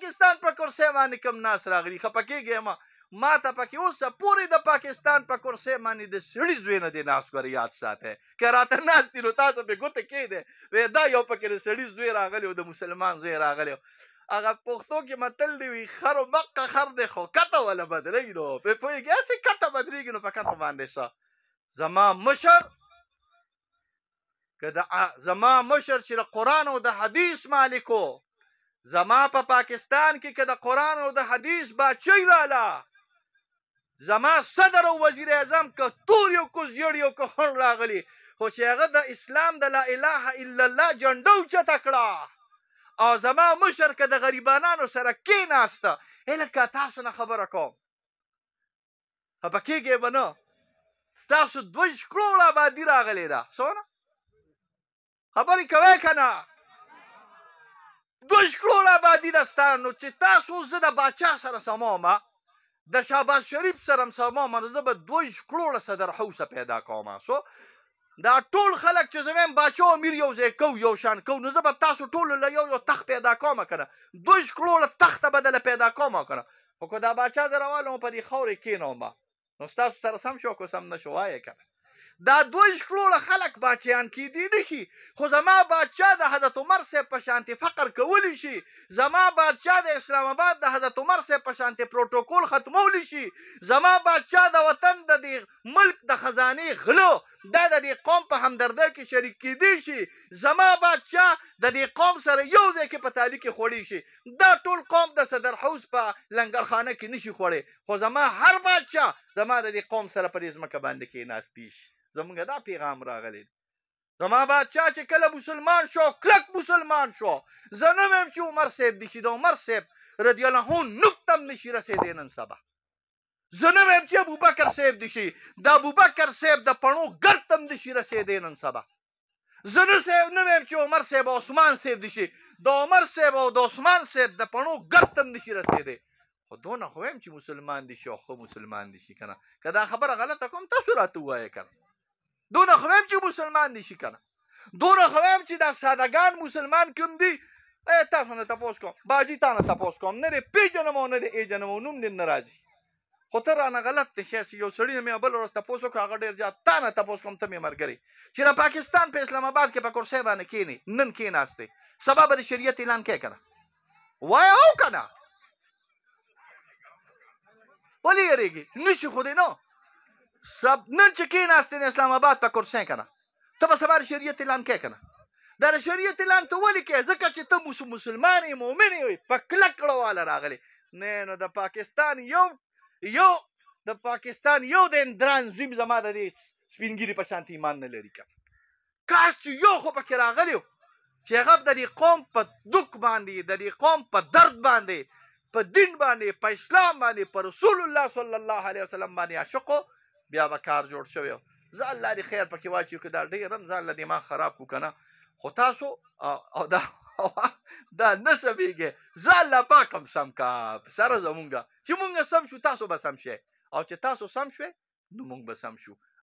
پاکستان په کرسۍ باندې کوم ناس راغلي خفه کېږئ مه ما ته پکې اوسه پورې د پاکستان په کرسۍ باندې د سړي زوی نه دی ناست ګوره یاد ساتئ که راته ناست دي نو تاسو پرې ګوته کېږدئ وایي دا یو پکې د سړي زوی راغلی و د مسلمان زوی راغلی و هغه پښتو کې متل دی وي خر و مقه خر دی خو کته وله بدرېږي نو پرې پوهېږي هسې کته بدرېږي نو په کته باندې څه زما مشر چې د قرآن او د حدیث مالک و زما په پاکستان کې که د قرآن او د حدیث باچۍ راله زما صدر او وزیر اعظم که تور یو که زیړ یو که خړ راغلي خو چې هغه د اسلام د لا اله الا الله جنډه اوچته کړه او زما مشر که د غریبانانو سره کېناسته لکه تاسو نه خبره کوم خفه کېږئ به نه ستاسو 2 کروړه آبادي راغلې ده څونه خبرې کوئ که نه 2 کروړه آبادي ده ستا نو چې تاسو زه د باچا سره سموم د شهباز شریف سره هم سموم نو زه به 2 کروړه صدر حوصه پیدا کوم دا ټول خلک چې زه وایم باچا او امیر یو ځای کوو یو شان کوو نو زه به تاسو ټولو له یو تخت پیدا کوم که نه 2 کروړه تخته به دله پیدا کوم که نه خو که دا باچا زه راوالم په دې خاورې کېنوم نو ستاسو سره سم شو که سم نه شو وایه که نه دا 2 کروړه خلک باچیان کېدی نه شي خو زما بادشاه د حضرت عمر صاحب په شانتې فقر کولی شي زما بادشاه د اسلام آباد د حضرت عمر صاحب په شانتې پروتوکول ختمولی شي زما بادشاه د وطن د دې ملک د خزانې غلو دا د دې قوم په همدردۍ کې شریک کېدی شي زما بادشاه د دې قوم سره یو ځای کې په تالي کې خوړی شي دا ټول قوم د صدر حوض په لنګرخانه کې نشي خوړی خو زما هر بادشاه زما د دې قوم سره په دې ځمکه باندې کېناستی شي زمونږ دا پیغام راغلی زما بادشاه چې کله مسلمان شو کلک مسلمان شو زه نه وایم چې عمر صاحب دي چې د عمر صاحب رضی الله عنه نقطه هم نشي رسېدی نن سبا زه نه وایم چې ابوبکر صاحب دي شي د ابوبکر صاحب د پڼو ګرد هم نشي رسېدی نن سبا زه نه وایم چې عمر صاحب او عثمان صاحب دي شي د عمر صاحب او د عثمان صاحب د پڼو ګرد هم نشي رسېدی خو دونه خو وایم چې مسلمان دي شي او ښه مسلمان دي شي که نه که دا خبره غلطه کوم تاسو راته ووایه که نه دونه خو وایم چې مسلمان دي شي که نه دونه خو وایم چې دا سادهګان مسلمان کوم دي تاسو نه تپوس کوم باجي تا نه تپوس کوم نه دې پېژنم او نه دې ایجنم او نوم دې نه راځي خو ته رانه غلط دی شې یو سړي نه مې بل ورځ تپوس وکړو هغه ډېر زیات تا نه تپوس کوم ته مې ملګري چې د پاکستان په اسلام آباد کې په کرسۍ باندې کښېنې نن کښېناستې سبا به د شریعت اعلان کوې که نه وایه او که نه ولې یېرېږي نشي خو دی نو نن چې کېناستې د اسلام آباد په کرسۍ که نه ته به سبا د شریعت اعلان کوې که نه دا د شریعت اعلان ته ولې کوې ځکه چې ته مسلمان یې مؤمن یې په کلک کړه واله راغلی نه نو د پاکستان یو د اندران زویم زما د دې سپینګیري په شانتې ایمان نه لري که کاش چې یو خو پکې راغلی و چې هغه د دې قوم په دک باندې د دې قوم په درد باندې په دین باندې په اسلام باندې په رسول الله صلی الله علیه وسلم باندې عاشق بیا به کار جوړ شوی زه الله دې خیر پکې واچوي که دا ډېر هم ځان له دماغ خراب کړو که نه خو تاسو او دا نه سمېږي زه الله پاک هم سم کا سره زمونږ چې مونږ سم شو تاسو به سم شئ او چې تاسو سم شوئ نو مونږ به سم شو